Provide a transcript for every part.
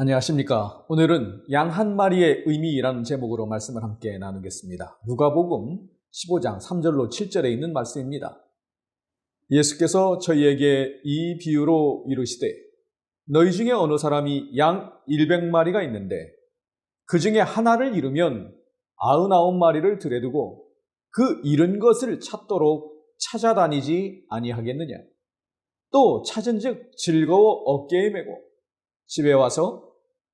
안녕하십니까. 오늘은 양 한 마리의 의미라는 제목으로 말씀을 함께 나누겠습니다. 누가복음 15장 3절로 7절에 있는 말씀입니다. 예수께서 저희에게 이 비유로 이르시되 너희 중에 어느 사람이 양 100마리가 있는데 그 중에 하나를 잃으면 99마리를 들여 두고 그 잃은 것을 찾도록 찾아다니지 아니하겠느냐. 또 찾은즉 즐거워 어깨에 메고 집에 와서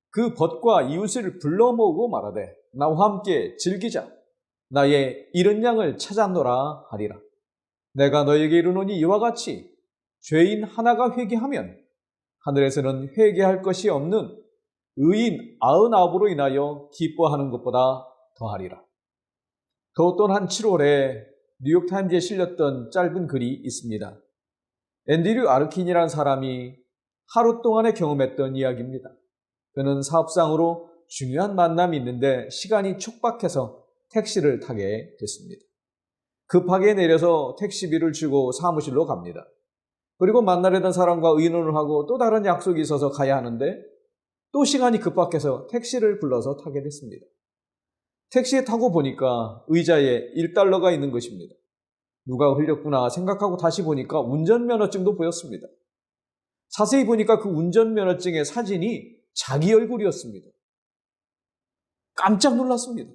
그 벗과 이웃을 불러 모으고 말하되 나와 함께 즐기자. 나의 잃은 양을 찾았노라 하리라. 내가 너에게 이르노니 이와 같이 죄인 하나가 회개하면 하늘에서는 회개할 것이 없는 의인 99으로 인하여 기뻐하는 것보다 더하리라. 더웠던 한 7월에 뉴욕타임즈에 실렸던 짧은 글이 있습니다. 앤드류 아르킨이라는 사람이 하루 동안에 경험했던 이야기입니다. 그는 사업상으로 중요한 만남이 있는데 시간이 촉박해서 택시를 타게 됐습니다. 급하게 내려서 택시비를 주고 사무실로 갑니다. 그리고 만나려던 사람과 의논을 하고 또 다른 약속이 있어서 가야 하는데 또 시간이 급박해서 택시를 불러서 타게 됐습니다. 택시에 타고 보니까 의자에 $1가 있는 것입니다. 누가 흘렸구나 생각하고 다시 보니까 운전면허증도 보였습니다. 자세히 보니까 그 운전면허증의 사진이 자기 얼굴이었습니다. 깜짝 놀랐습니다.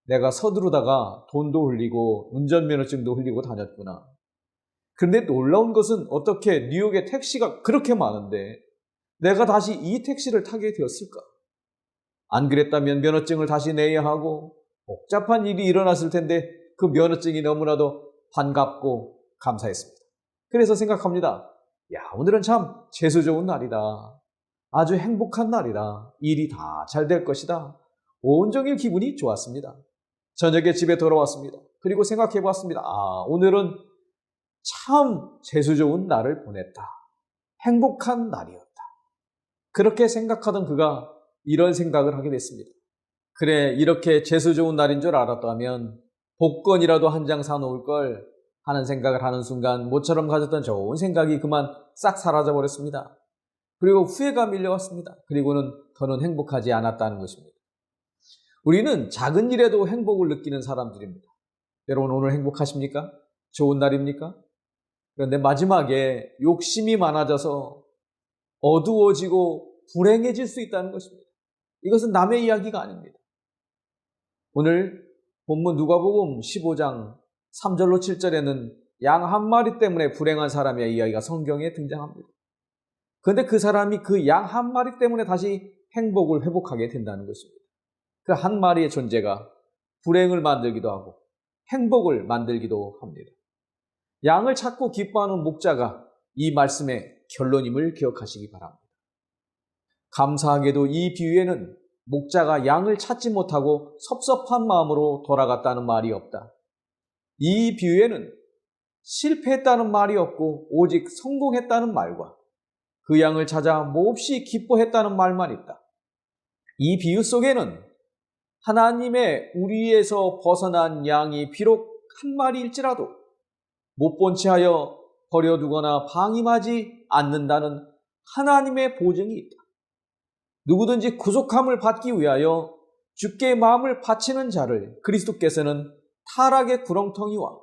내가 서두르다가 돈도 흘리고 운전면허증도 흘리고 다녔구나. 그런데 놀라운 것은 어떻게 뉴욕에 택시가 그렇게 많은데 내가 다시 이 택시를 타게 되었을까? 안 그랬다면 면허증을 다시 내야 하고 복잡한 일이 일어났을 텐데 그 면허증이 너무나도 반갑고 감사했습니다. 그래서 생각합니다. 오늘은 참 재수 좋은 날이다. 아주 행복한 날이다. 일이 다 잘 될 것이다. 온종일 기분이 좋았습니다. 저녁에 집에 돌아왔습니다. 그리고 생각해 봤습니다. 오늘은 참 재수 좋은 날을 보냈다. 행복한 날이었다. 그렇게 생각하던 그가 이런 생각을 하게 됐습니다. 그래, 이렇게 재수 좋은 날인 줄 알았다면 복권이라도 한 장 사놓을 걸 하는 생각을 하는 순간 모처럼 가졌던 좋은 생각이 그만 싹 사라져 버렸습니다. 그리고 후회가 밀려왔습니다. 그리고는 더는 행복하지 않았다는 것입니다. 우리는 작은 일에도 행복을 느끼는 사람들입니다. 여러분 오늘 행복하십니까? 좋은 날입니까? 그런데 마지막에 욕심이 많아져서 어두워지고 불행해질 수 있다는 것입니다. 이것은 남의 이야기가 아닙니다. 오늘 본문 누가복음 15장 3절로 7절에는 양 한 마리 때문에 불행한 사람의 이야기가 성경에 등장합니다. 그런데 그 사람이 그 양 한 마리 때문에 다시 행복을 회복하게 된다는 것입니다. 그 한 마리의 존재가 불행을 만들기도 하고 행복을 만들기도 합니다. 양을 찾고 기뻐하는 목자가 이 말씀의 결론임을 기억하시기 바랍니다. 감사하게도 이 비유에는 목자가 양을 찾지 못하고 섭섭한 마음으로 돌아갔다는 말이 없다. 이 비유에는 실패했다는 말이 없고 오직 성공했다는 말과 그 양을 찾아 몹시 기뻐했다는 말만 있다. 이 비유 속에는 하나님의 우리에서 벗어난 양이 비록 한 마리일지라도 못 본 채 하여 버려두거나 방임하지 않는다는 하나님의 보증이 있다. 누구든지 구속함을 받기 위하여 주께 마음을 바치는 자를 그리스도께서는 타락의 구렁텅이와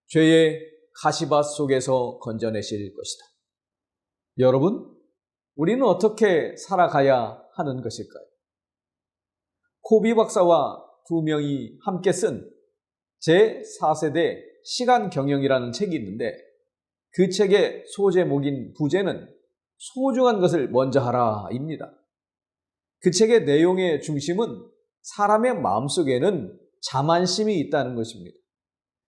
죄의 가시밭 속에서 건져내실 것이다. 여러분, 우리는 어떻게 살아가야 하는 것일까요? 코비 박사와 두 명이 함께 쓴 제4세대 시간 경영이라는 책이 있는데 그 책의 소제목인 부제는 소중한 것을 먼저 하라입니다. 그 책의 내용의 중심은 사람의 마음속에는 자만심이 있다는 것입니다.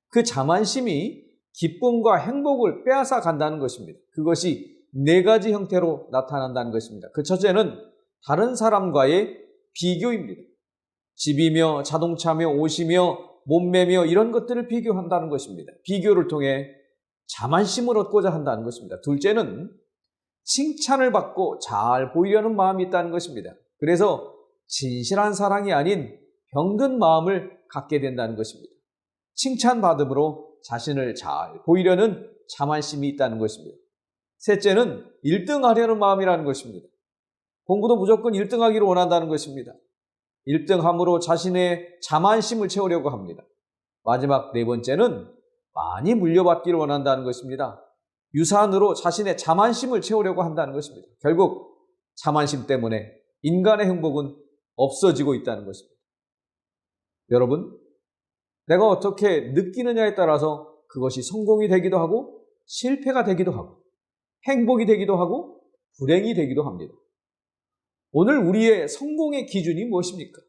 그 자만심이 기쁨과 행복을 빼앗아 간다는 것입니다. 그것이 4가지 형태로 나타난다는 것입니다. 그 첫째는 다른 사람과의 비교입니다. 집이며 자동차며 옷이며 몸매며 이런 것들을 비교한다는 것입니다. 비교를 통해 자만심을 얻고자 한다는 것입니다. 둘째는 칭찬을 받고 잘 보이려는 마음이 있다는 것입니다. 그래서 진실한 사랑이 아닌 병든 마음을 갖게 된다는 것입니다. 칭찬받음으로 자신을 잘 보이려는 자만심이 있다는 것입니다. 셋째는 1등 하려는 마음이라는 것입니다. 공부도 무조건 1등하기를 원한다는 것입니다. 1등함으로 자신의 자만심을 채우려고 합니다. 마지막 네 번째는 많이 물려받기를 원한다는 것입니다. 유산으로 자신의 자만심을 채우려고 한다는 것입니다. 결국 자만심 때문에 인간의 행복은 없어지고 있다는 것입니다. 여러분, 내가 어떻게 느끼느냐에 따라서 그것이 성공이 되기도 하고 실패가 되기도 하고 행복이 되기도 하고 불행이 되기도 합니다. 오늘 우리의 성공의 기준이 무엇입니까?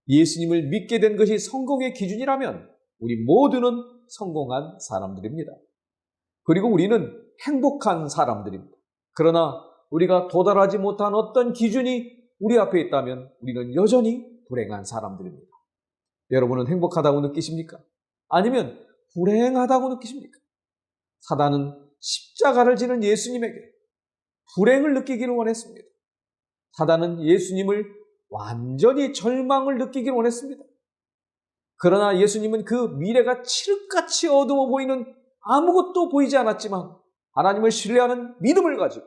예수님을 믿게 된 것이 성공의 기준이라면 우리 모두는 성공한 사람들입니다. 그리고 우리는 행복한 사람들입니다. 그러나 우리가 도달하지 못한 어떤 기준이 우리 앞에 있다면 우리는 여전히 불행한 사람들입니다. 여러분은 행복하다고 느끼십니까? 아니면 불행하다고 느끼십니까? 사단은 십자가를 지는 예수님에게 불행을 느끼기를 원했습니다. 사단은 예수님을 완전히 절망을 느끼기를 원했습니다. 그러나 예수님은 그 미래가 칠흑같이 어두워 보이는 아무것도 보이지 않았지만 하나님을 신뢰하는 믿음을 가지고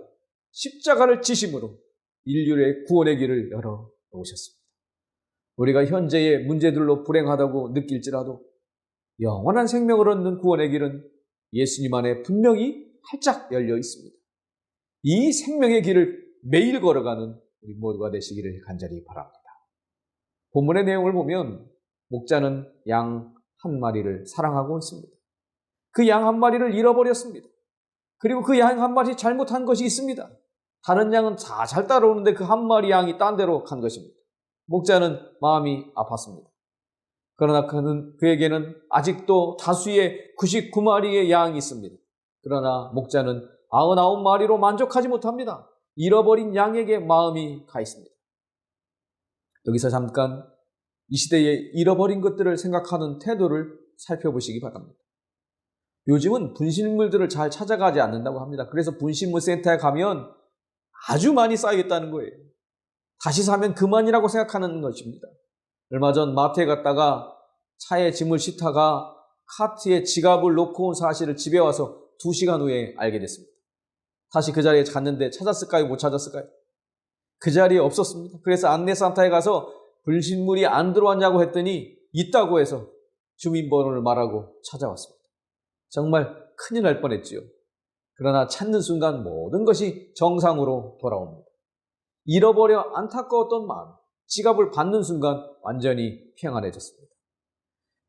십자가를 지심으로 인류의 구원의 길을 열어 놓으셨습니다. 우리가 현재의 문제들로 불행하다고 느낄지라도 영원한 생명을 얻는 구원의 길은 예수님 안에 분명히 활짝 열려 있습니다. 이 생명의 길을 매일 걸어가는 우리 모두가 되시기를 간절히 바랍니다. 본문의 내용을 보면 목자는 양 한 마리를 사랑하고 있습니다. 그 양 한 마리를 잃어버렸습니다. 그리고 그 양 한 마리 잘못한 것이 있습니다. 다른 양은 다 잘 따라오는데 그 한 마리 양이 딴 데로 간 것입니다. 목자는 마음이 아팠습니다. 그러나 그에게는 아직도 다수의 99마리의 양이 있습니다. 그러나 목자는 99마리로 만족하지 못합니다. 잃어버린 양에게 마음이 가 있습니다. 여기서 잠깐 이 시대의 잃어버린 것들을 생각하는 태도를 살펴보시기 바랍니다. 요즘은 분실물들을 잘 찾아가지 않는다고 합니다. 그래서 분실물 센터에 가면 아주 많이 쌓여있다는 거예요. 다시 사면 그만이라고 생각하는 것입니다. 얼마 전 마트에 갔다가 차에 짐을 싣다가 카트에 지갑을 놓고 온 사실을 집에 와서 2시간 후에 알게 됐습니다. 다시 그 자리에 갔는데 찾았을까요? 못 찾았을까요? 그 자리에 없었습니다. 그래서 안내센터에 가서 분실물이 안 들어왔냐고 했더니 있다고 해서 주민번호를 말하고 찾아왔습니다. 정말 큰일 날 뻔했지요. 그러나 찾는 순간 모든 것이 정상으로 돌아옵니다. 잃어버려 안타까웠던 마음, 지갑을 받는 순간 완전히 평안해졌습니다.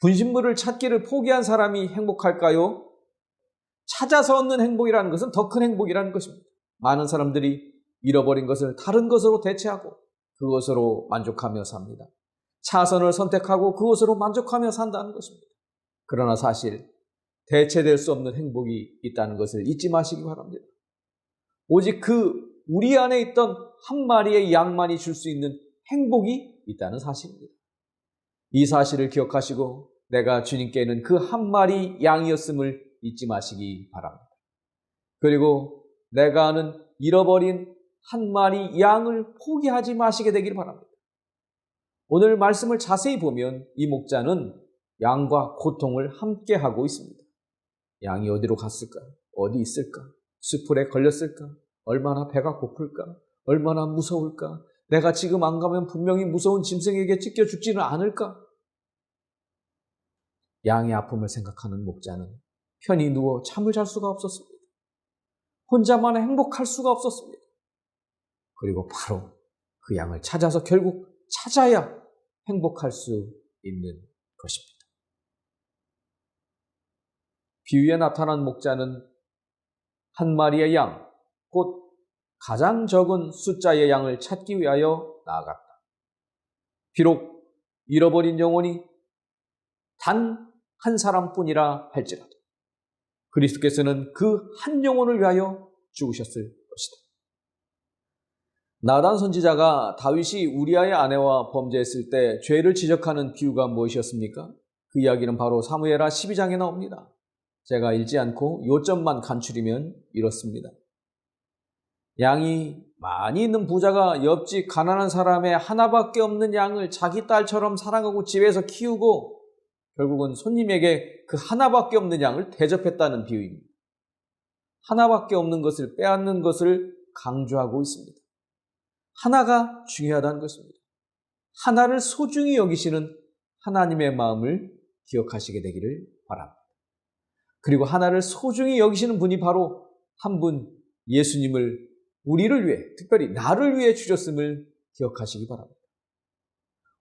분실물을 찾기를 포기한 사람이 행복할까요? 찾아서 얻는 행복이라는 것은 더 큰 행복이라는 것입니다. 많은 사람들이 잃어버린 것을 다른 것으로 대체하고 그것으로 만족하며 삽니다. 차선을 선택하고 그것으로 만족하며 산다는 것입니다. 그러나 사실 대체될 수 없는 행복이 있다는 것을 잊지 마시기 바랍니다. 오직 우리 안에 있던 한 마리의 양만이 줄 수 있는 행복이 있다는 사실입니다. 이 사실을 기억하시고 내가 주님께는 그 한 마리 양이었음을 잊지 마시기 바랍니다. 그리고 내가 아는 잃어버린 한 마리 양을 포기하지 마시게 되길 바랍니다. 오늘 말씀을 자세히 보면 이 목자는 양과 고통을 함께 하고 있습니다. 양이 어디로 갔을까? 어디 있을까? 숲풀에 걸렸을까? 얼마나 배가 고플까? 얼마나 무서울까? 내가 지금 안 가면 분명히 무서운 짐승에게 찢겨 죽지는 않을까? 양의 아픔을 생각하는 목자는 편히 누워 잠을 잘 수가 없었습니다. 혼자만 행복할 수가 없었습니다. 그리고 바로 그 양을 찾아서 결국 찾아야 행복할 수 있는 것입니다. 비유에 나타난 목자는 한 마리의 양, 곧 가장 적은 숫자의 양을 찾기 위하여 나아갔다. 비록 잃어버린 영혼이 단 한 사람뿐이라 할지라도 그리스도께서는 그 한 영혼을 위하여 죽으셨을 것이다. 나단 선지자가 다윗이 우리아의 아내와 범죄했을 때 죄를 지적하는 비유가 무엇이었습니까? 그 이야기는 바로 사무엘하 12장에 나옵니다. 제가 읽지 않고 요점만 간추리면 이렇습니다. 양이 많이 있는 부자가 옆집 가난한 사람의 하나밖에 없는 양을 자기 딸처럼 사랑하고 집에서 키우고 결국은 손님에게 그 하나밖에 없는 양을 대접했다는 비유입니다. 하나밖에 없는 것을 빼앗는 것을 강조하고 있습니다. 하나가 중요하다는 것입니다. 하나를 소중히 여기시는 하나님의 마음을 기억하시게 되기를 바랍니다. 그리고 하나를 소중히 여기시는 분이 바로 한 분 예수님을 우리를 위해, 특별히 나를 위해 주셨음을 기억하시기 바랍니다.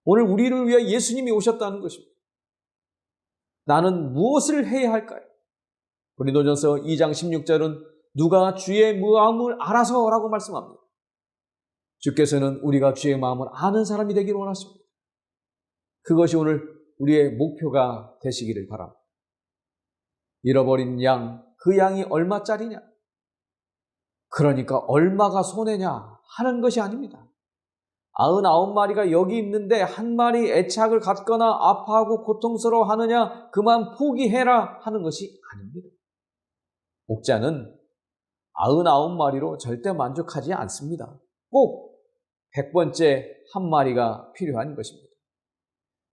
오늘 우리를 위해 예수님이 오셨다는 것입니다. 나는 무엇을 해야 할까요? 고린도전서 2장 16절은 누가 주의 마음을 알아서라고 말씀합니다. 주께서는 우리가 주의 마음을 아는 사람이 되기를 원하십니다. 그것이 오늘 우리의 목표가 되시기를 바랍니다. 잃어버린 양, 그 양이 얼마짜리냐? 그러니까 얼마가 손해냐 하는 것이 아닙니다. 99마리가 여기 있는데 한 마리 애착을 갖거나 아파하고 고통스러워하느냐 그만 포기해라 하는 것이 아닙니다. 목자는 99마리로 절대 만족하지 않습니다. 꼭 100번째 한 마리가 필요한 것입니다.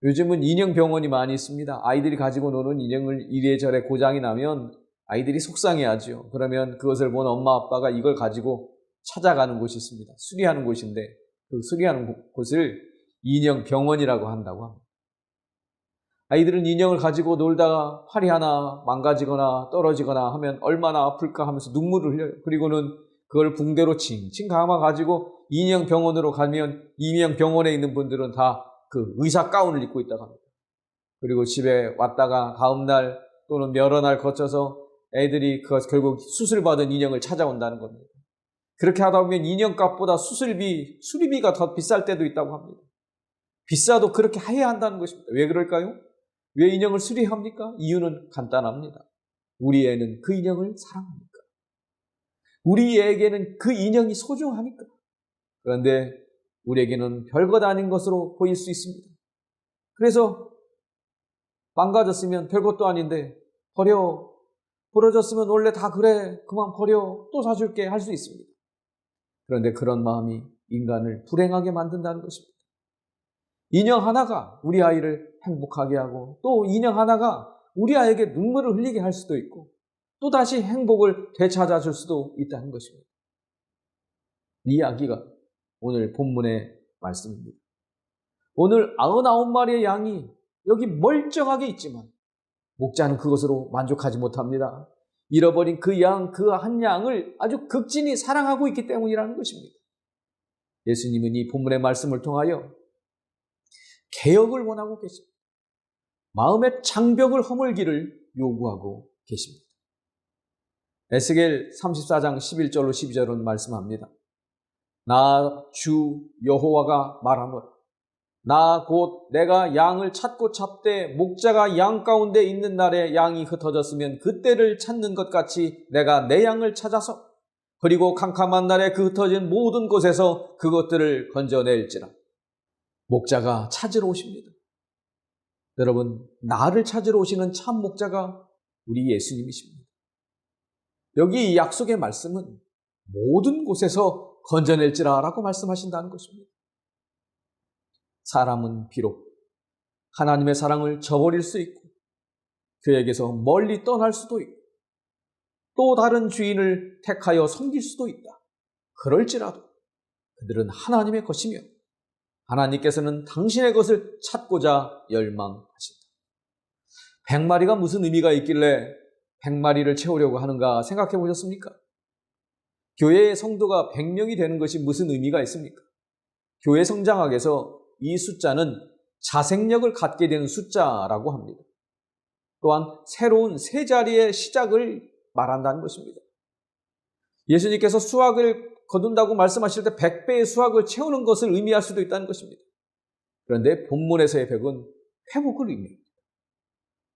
요즘은 인형 병원이 많이 있습니다. 아이들이 가지고 노는 인형을 이래저래 고장이 나면 아이들이 속상해하죠. 그러면 그것을 본 엄마 아빠가 이걸 가지고 찾아가는 곳이 있습니다. 수리하는 곳인데 그 수리하는 곳을 인형 병원이라고 한다고 합니다. 아이들은 인형을 가지고 놀다가 팔이 하나 망가지거나 떨어지거나 하면 얼마나 아플까 하면서 눈물을 흘려요. 그리고는 그걸 붕대로 칭칭 감아가지고 인형 병원으로 가면 인형 병원에 있는 분들은 다 그 의사 가운을 입고 있다고 합니다. 그리고 집에 왔다가 다음날 또는 여러 날 거쳐서 애들이 결국 수술받은 인형을 찾아온다는 겁니다. 그렇게 하다 보면 인형값보다 수리비가 더 비쌀 때도 있다고 합니다. 비싸도 그렇게 해야 한다는 것입니다. 왜 그럴까요? 왜 인형을 수리합니까? 이유는 간단합니다. 우리 애는 그 인형을 사랑하니까. 우리 애에게는 그 인형이 소중하니까. 그런데 우리에게는 별것 아닌 것으로 보일 수 있습니다. 그래서 망가졌으면 별것도 아닌데 버려. 부러졌으면 원래 다 그래. 그만 버려. 또 사줄게 할 수 있습니다. 그런데 그런 마음이 인간을 불행하게 만든다는 것입니다. 인형 하나가 우리 아이를 행복하게 하고 또 인형 하나가 우리 아이에게 눈물을 흘리게 할 수도 있고 또 다시 행복을 되찾아줄 수도 있다는 것입니다. 이 이야기가 오늘 본문의 말씀입니다. 오늘 99마리의 양이 여기 멀쩡하게 있지만 목자는 그것으로 만족하지 못합니다. 잃어버린 그 한 양을 아주 극진히 사랑하고 있기 때문이라는 것입니다. 예수님은 이 본문의 말씀을 통하여 개혁을 원하고 계십니다. 마음의 장벽을 허물기를 요구하고 계십니다. 에스겔 34장 11절로 12절은 말씀합니다. 나 주 여호와가 말하노라. 나 곧 내가 양을 찾고 잡되 목자가 양 가운데 있는 날에 양이 흩어졌으면 그때를 찾는 것 같이 내가 내 양을 찾아서 그리고 캄캄한 날에 그 흩어진 모든 곳에서 그것들을 건져낼지라. 목자가 찾으러 오십니다. 여러분, 나를 찾으러 오시는 참 목자가 우리 예수님이십니다. 여기 이 약속의 말씀은 모든 곳에서 건져낼지라 라고 말씀하신다는 것입니다. 사람은 비록 하나님의 사랑을 저버릴 수 있고 그에게서 멀리 떠날 수도 있고 또 다른 주인을 택하여 섬길 수도 있다. 그럴지라도 그들은 하나님의 것이며 하나님께서는 당신의 것을 찾고자 열망하신다. 100마리가 무슨 의미가 있길래 100마리를 채우려고 하는가 생각해 보셨습니까? 교회의 성도가 100명이 되는 것이 무슨 의미가 있습니까? 교회 성장학에서 이 숫자는 자생력을 갖게 되는 숫자라고 합니다. 또한 새로운 세 자리의 시작을 말한다는 것입니다. 예수님께서 수확을 거둔다고 말씀하실 때 100배의 수확을 채우는 것을 의미할 수도 있다는 것입니다. 그런데 본문에서의 100은 회복을 의미합니다.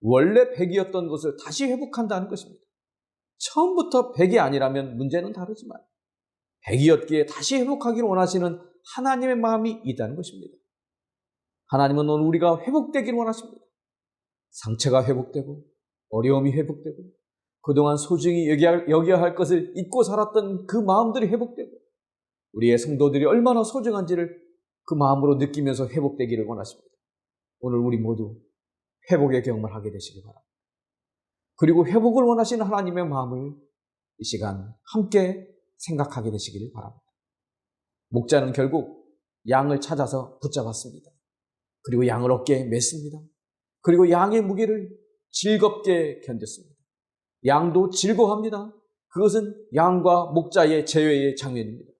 원래 100이었던 것을 다시 회복한다는 것입니다. 처음부터 100이 아니라면 문제는 다르지만 100이었기에 다시 회복하기를 원하시는 하나님의 마음이 있다는 것입니다. 하나님은 오늘 우리가 회복되기를 원하십니다. 상처가 회복되고 어려움이 회복되고 그동안 소중히 여겨야 할 것을 잊고 살았던 그 마음들이 회복되고 우리의 성도들이 얼마나 소중한지를 그 마음으로 느끼면서 회복되기를 원하십니다. 오늘 우리 모두 회복의 경험을 하게 되시기 바랍니다. 그리고 회복을 원하시는 하나님의 마음을 이 시간 함께 생각하게 되시기를 바랍니다. 목자는 결국 양을 찾아서 붙잡았습니다. 그리고 양을 어깨에 맸습니다. 그리고 양의 무게를 즐겁게 견뎠습니다. 양도 즐거워합니다. 그것은 양과 목자의 재회의 장면입니다.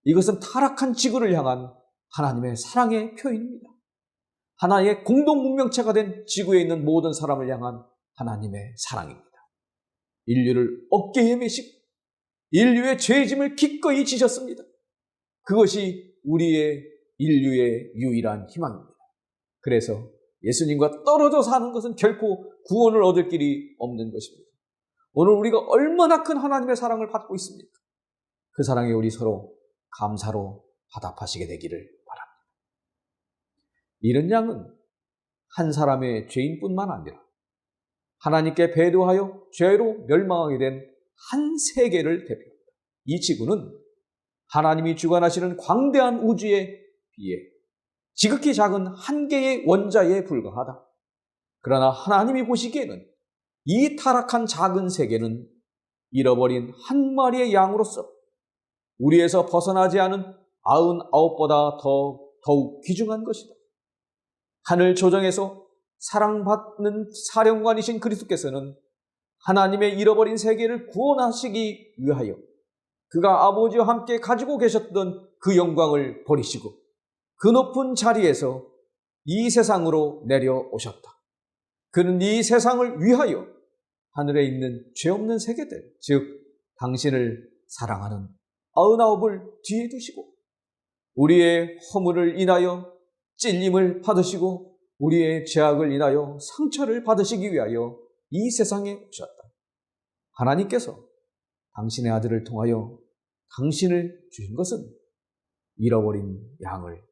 이것은 타락한 지구를 향한 하나님의 사랑의 표현입니다. 하나의 공동 문명체가 된 지구에 있는 모든 사람을 향한 하나님의 사랑입니다. 인류를 어깨에 메시고 인류의 죄짐을 기꺼이 지셨습니다. 그것이 우리의 인류의 유일한 희망입니다. 그래서 예수님과 떨어져 사는 것은 결코 구원을 얻을 길이 없는 것입니다. 오늘 우리가 얼마나 큰 하나님의 사랑을 받고 있습니까? 그 사랑에 우리 서로 감사로 화답하시게 되기를 바랍니다. 이런 양은 한 사람의 죄인뿐만 아니라 하나님께 배도하여 죄로 멸망하게 된 한 세계를 대표합니다. 이 지구는 하나님이 주관하시는 광대한 우주에 비해 지극히 작은 한 개의 원자에 불과하다. 그러나 하나님이 보시기에는 이 타락한 작은 세계는 잃어버린 한 마리의 양으로서 우리에서 벗어나지 않은 99보다 더욱 귀중한 것이다. 하늘 조정에서 사랑받는 사령관이신 그리스도께서는 하나님의 잃어버린 세계를 구원하시기 위하여 그가 아버지와 함께 가지고 계셨던 그 영광을 버리시고 그 높은 자리에서 이 세상으로 내려오셨다. 그는 이 세상을 위하여 하늘에 있는 죄 없는 세계들, 즉 당신을 사랑하는 99을 뒤에 두시고 우리의 허물을 인하여 찔림을 받으시고 우리의 죄악을 인하여 상처를 받으시기 위하여 이 세상에 오셨다. 하나님께서 당신의 아들을 통하여 당신을 주신 것은 잃어버린 양을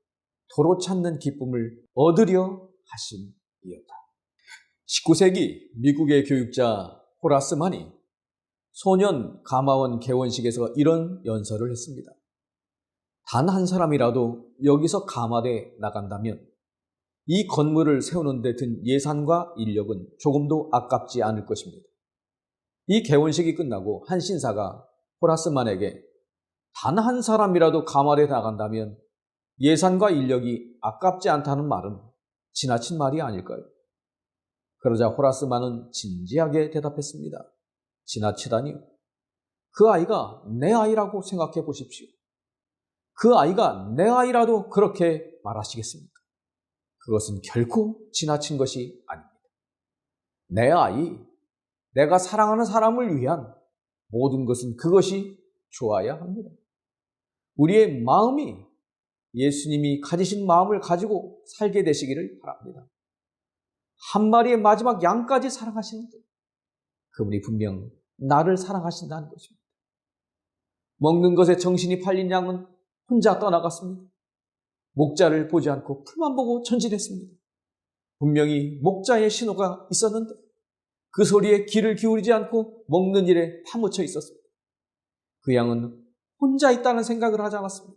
도로 찾는 기쁨을 얻으려 하심이었다. 19세기 미국의 교육자 호라스 만이 소년 가마원 개원식에서 이런 연설을 했습니다. 단 한 사람이라도 여기서 감화돼 나간다면 이 건물을 세우는 데 든 예산과 인력은 조금도 아깝지 않을 것입니다. 이 개원식이 끝나고 한 신사가 호라스 만에게 단 한 사람이라도 감화돼 나간다면 예산과 인력이 아깝지 않다는 말은 지나친 말이 아닐까요? 그러자 호라스 만은 진지하게 대답했습니다. 지나치다니요. 그 아이가 내 아이라고 생각해 보십시오. 그 아이가 내 아이라도 그렇게 말하시겠습니까? 그것은 결코 지나친 것이 아닙니다. 내 아이, 내가 사랑하는 사람을 위한 모든 것은 그것이 좋아야 합니다. 우리의 마음이 예수님이 가지신 마음을 가지고 살게 되시기를 바랍니다. 한 마리의 마지막 양까지 사랑하시는 분, 그분이 분명 나를 사랑하신다는 것입니다. 먹는 것에 정신이 팔린 양은 혼자 떠나갔습니다. 목자를 보지 않고 풀만 보고 전진했습니다. 분명히 목자의 신호가 있었는데 그 소리에 귀를 기울이지 않고 먹는 일에 파묻혀 있었습니다. 그 양은 혼자 있다는 생각을 하지 않았습니다.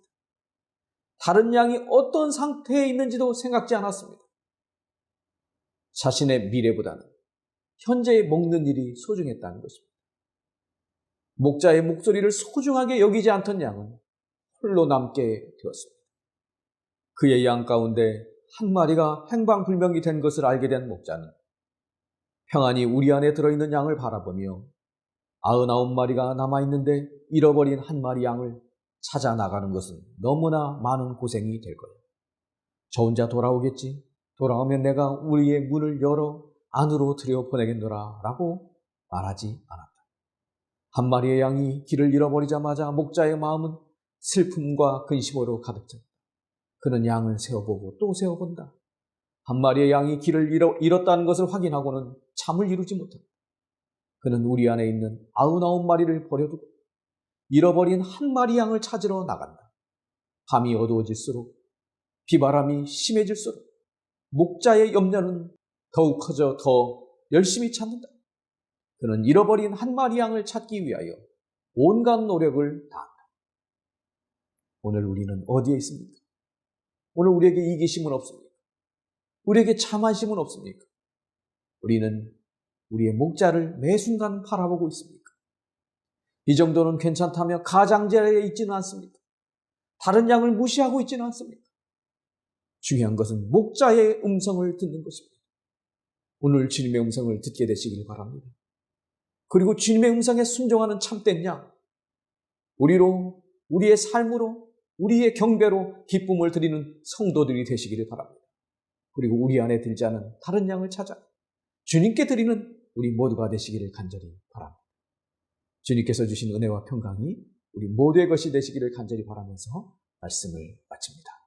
다른 양이 어떤 상태에 있는지도 생각지 않았습니다. 자신의 미래보다는 현재에 먹는 일이 소중했다는 것입니다. 목자의 목소리를 소중하게 여기지 않던 양은 홀로 남게 되었습니다. 그의 양 가운데 한 마리가 행방불명이 된 것을 알게 된 목자는 평안히 우리 안에 들어있는 양을 바라보며 99마리가 남아있는데 잃어버린 한 마리 양을 찾아 나가는 것은 너무나 많은 고생이 될 거예요. 저 혼자 돌아오겠지. 돌아오면 내가 우리의 문을 열어 안으로 들여보내겠노라 라고 말하지 않았다. 한 마리의 양이 길을 잃어버리자마자 목자의 마음은 슬픔과 근심으로 가득 찼다. 그는 양을 세어보고 또 세어본다. 한 마리의 양이 길을 잃었다는 것을 확인하고는 잠을 이루지 못한다. 그는 우리 안에 있는 99마리를 버려두고 잃어버린 한 마리 양을 찾으러 나간다. 밤이 어두워질수록 비바람이 심해질수록 목자의 염려는 더욱 커져 더 열심히 찾는다. 그는 잃어버린 한 마리 양을 찾기 위하여 온갖 노력을 다한다. 오늘 우리는 어디에 있습니까? 오늘 우리에게 이기심은 없습니까? 우리에게 참아심은 없습니까? 우리는 우리의 목자를 매 순간 바라보고 있습니까? 이 정도는 괜찮다며 가장자리에 있지는 않습니까? 다른 양을 무시하고 있지는 않습니다. 중요한 것은 목자의 음성을 듣는 것입니다. 오늘 주님의 음성을 듣게 되시길 바랍니다. 그리고 주님의 음성에 순종하는 참된 양, 우리로, 우리의 삶으로, 우리의 경배로 기쁨을 드리는 성도들이 되시기를 바랍니다. 그리고 우리 안에 들지 않은 다른 양을 찾아 주님께 드리는 우리 모두가 되시기를 간절히 바랍니다. 주님께서 주신 은혜와 평강이 우리 모두의 것이 되시기를 간절히 바라면서 말씀을 마칩니다.